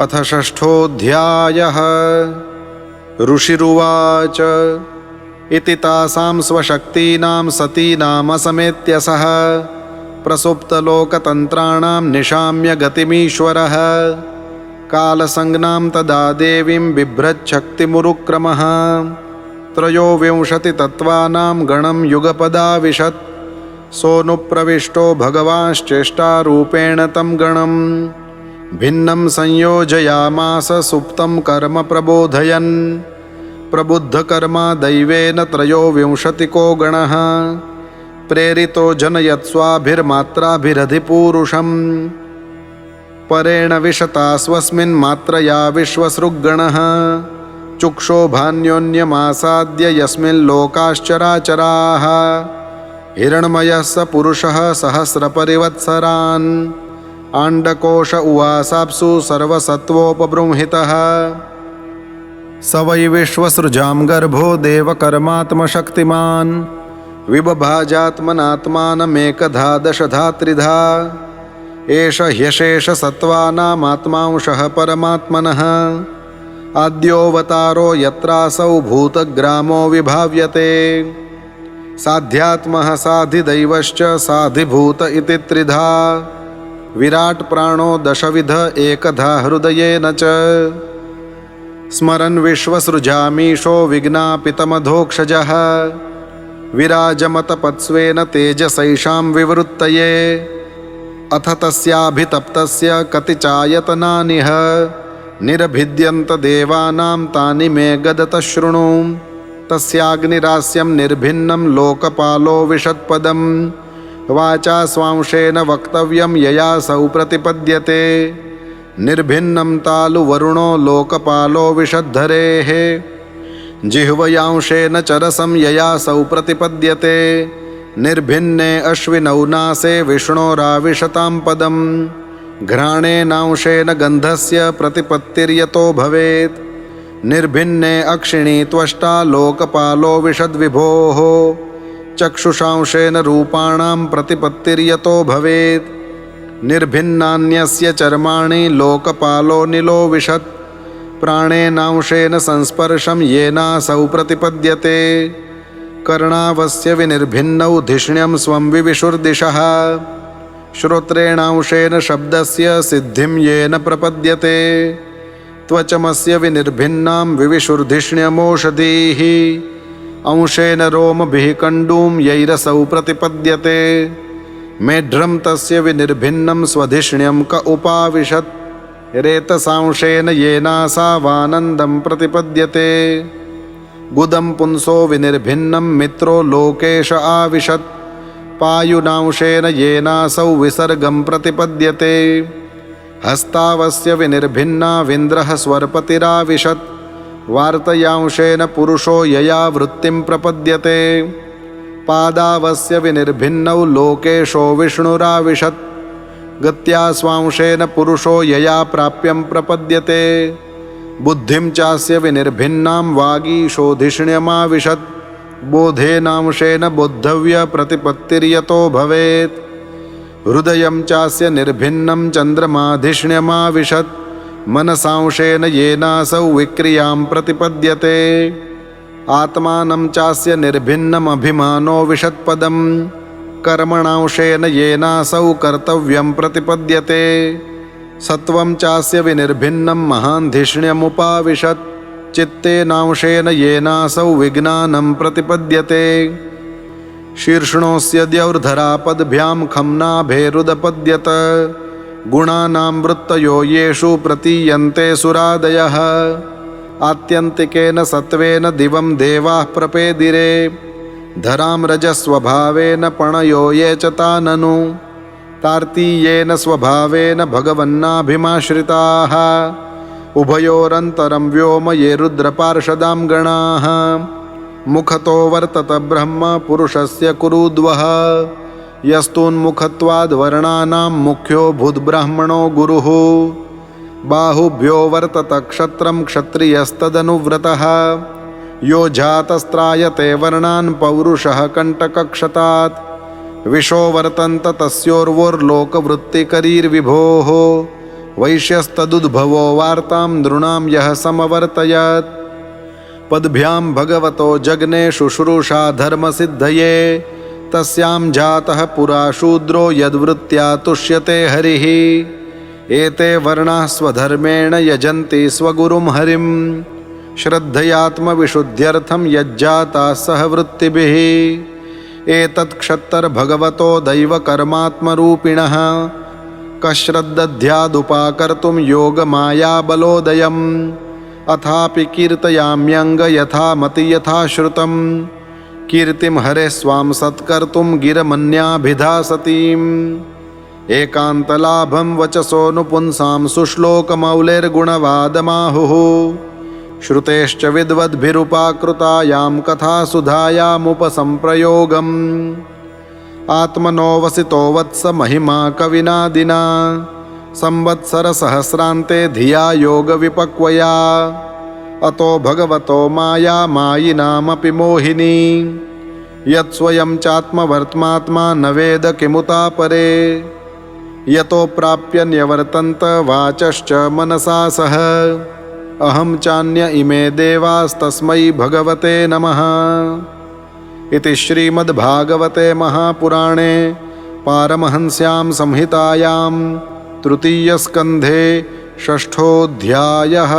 अथ षष्ठोऽध्यायः। ऋषिरुवाच इति तासां स्वशक्तीनां सतीनामसमेत्य सः प्रसुप्तलोकतन्त्राणां निशाम्य गतिमीश्वरः कालसंज्ञां तदा देवीं बिभ्रच्छक्तिमुरुक्रमः त्रयोविंशतितत्त्वानां गणं युगपदाविशत् सोऽनुप्रविष्टो भगवांश्चेष्टारूपेण तं गणं भिन्नं संयोजयामास सुप्तं कर्म प्रबोधयन् प्रबुद्धकर्मा दैवेन त्रयोविंशतिको गणः प्रेरितो जनयत्स्वाभिर्मात्राभिरधिपूरुषं परेण विशता स्वस्मिन् मात्रया विश्वसृग्गणः चुक्षोभान्योन्यमासाद्य यस्मिन् लोकाश्चराचराः हिरण्मयः स पुरुषः सहस्रपरिवत्सरान् आण्डकोश उवासाप्सु सर्वसत्त्वोपबृंहितः स वै विश्वसृजां गर्भो देवकर्मात्मशक्तिमान् विबभाजात्मनात्मानमेकधा दशधा त्रिधा एष ह्यशेषसत्त्वानामात्मांशः परमात्मनः आद्योऽवतारो यत्रासौ भूतग्रामो विभाव्यते साध्यात्मः साधिदैवश्च साधिभूत इति त्रिधा विराट् प्राणो दशविध एकधा हृदयेन च स्मरन् विश्वसृजामीशो विज्ञापितमधोक्षजः विराजमतपत्स्वेन तेजसैषां विवृत्तये अथ तस्याभितप्तस्य कति चायतनानिह निरभिद्यन्त देवानां तानि मे गदतः शृणु तस्याग्निरास्यं निर्भिन्नं लोकपालो विशत्पदं वाचा स्वांशेन वक्तव्यं ययासौ प्रतिपद्यते निर्भिन्नं तालुवरुणो लोकपालो विशद्धरेः जिह्वयांशेन चरसं ययासौ प्रतिपद्यते निर्भिन्ने अश्विनौ नासे विष्णोराविशतां पदं घ्राणेनांशेन गन्धस्य प्रतिपत्तिर्यतो भवेत् निर्भिन्ने अक्षिणी त्वष्टा लोकपालो विशद्विभोः चक्षुषांशेन रूपाणां प्रतिपत्तिर्यतो भवेत् निर्भिन्नान्यस्य चर्माणि लोकपालो नीलो विशत् प्राणेनांशेन संस्पर्शं येनासौ प्रतिपद्यते कर्णावस्य विनिर्भिन्नौ धिष्ण्यं स्वं विविशुर्दिशः श्रोत्रेणांशेन शब्दस्य सिद्धिं येन प्रपद्यते त्वचमस्य विनिर्भिन्नां विविशुर्धिष्ण्यमोषधीः अंशेन रोमभिः कण्डूं यैरसौ प्रतिपद्यते मेढ्रं तस्य विनिर्भिन्नं स्वधिष्ण्यं क उपाविशत् रेतसांशेन येनासावानन्दं प्रतिपद्यते गुदं पुंसो विनिर्भिन्नं मित्रो लोकेश आविशत् पायुनांशेन येनासौ विसर्गं प्रतिपद्यते हस्तावस्य विनिर्भिन्ना विन्द्रः स्वर्पतिराविशत् वार्तयांशेन पुरुषो यया वृत्तिं प्रपद्यते पादावस्य विनिर्भिन्नौ लोकेशो विष्णुराविशत् गत्या स्वांशेन पुरुषो यया प्राप्यं प्रपद्यते बुद्धिं चास्य विनिर्भिन्नां वागीशोधिष्ण्यमाविशत् बोधेनांशेन बोद्धव्य प्रतिपत्तिर्यतो भवेत् हृदयं चास्य निर्भिन्नं चन्द्रमाधिष्ण्यमाविशत् मनसांशेन येनासौ विक्रियां प्रतिपद्यते आत्मानं चास्य निर्भिन्नमभिमानो विशत्पदं कर्मणांशेन येनासौ कर्तव्यं प्रतिपद्यते सत्वं चास्य विनिर्भिन्नं महान्धिष्ण्यमुपाविशत् चित्तेनांशेन येनासौ विज्ञानं प्रतिपद्यते शीर्ष्णोऽस्य द्यौर्धरापद्भ्यां खम्नाभेरुदपद्यत गुणानां वृत्तयो येषु प्रतीयन्ते सुरादयः आत्यन्तिकेन सत्त्वेन दिवं देवाः प्रपेदिरे धरां रजस्वभावेन पणयो ये च ताननु तार्तीयेन स्वभावेन भगवन्नाभिमाश्रिताः उभयोरन्तरं व्योम ये रुद्रपार्षदां गणाः मुखतो वर्तत ब्रह्म पुरुषस्य कुरुद्वः यस्तून्मुखत्वाद्वर्णानां मुख्यो भूद्ब्राह्मणो गुरुः बाहुभ्यो वर्तत क्षत्रं क्षत्रियस्तदनुव्रतः यो जातस्त्रायते वर्णान् पौरुषः कण्टकक्षतात् विशो वर्तन्त तस्योर्वोर्लोकवृत्तिकरीर्विभोः वैश्यस्तदुद्भवो वार्तां नृणां यः समवर्तयत् पद्भ्यां भगवतो जग्ने शुश्रूषा धर्मसिद्धये तस्यां जातः पुरा शूद्रो यद्वृत्त्या तुष्यते हरिः एते वर्णाः स्वधर्मेण यजन्ति स्वगुरुं हरिं श्रद्धयात्मविशुद्ध्यर्थं यज्जाताः सह वृत्तिभिः एतत् क्षत्तर्भगवतो दैवकर्मात्मरूपिणः कश्रद्दध्यादुपाकर्तुं योगमायाबलोदयम् अथापि कीर्तयाम्यङ्ग यथा मति यथा श्रुतं कीर्तिं हरे स्वां सत्कर्तुं गिरमन्याभिधासतीम् एकान्तलाभं वचसोऽनुपुंसां सुश्लोकमौलेर्गुणवादमाहुः श्रुतेश्च विद्वद्भिरुपाकृतायां कथासुधायामुपसम्प्रयोगम् आत्मनो वसितो वत्स महिमा कविनादिना संवत्सरसहस्रान्ते धिया योगविपक्वया अतो भगवतो माया मायिनामपि मोहिनी यत्स्वयं चात्मवर्त्मात्मा न वेद किमुता परे यतो प्राप्य न्यवर्तन्त वाचश्च मनसा सह अहं चान्य इमे देवास्तस्मै भगवते नमः इति श्रीमद्भागवते महापुराणे पारमहंस्यां संहितायां तृतीयस्कन्धे षष्ठोऽध्यायः।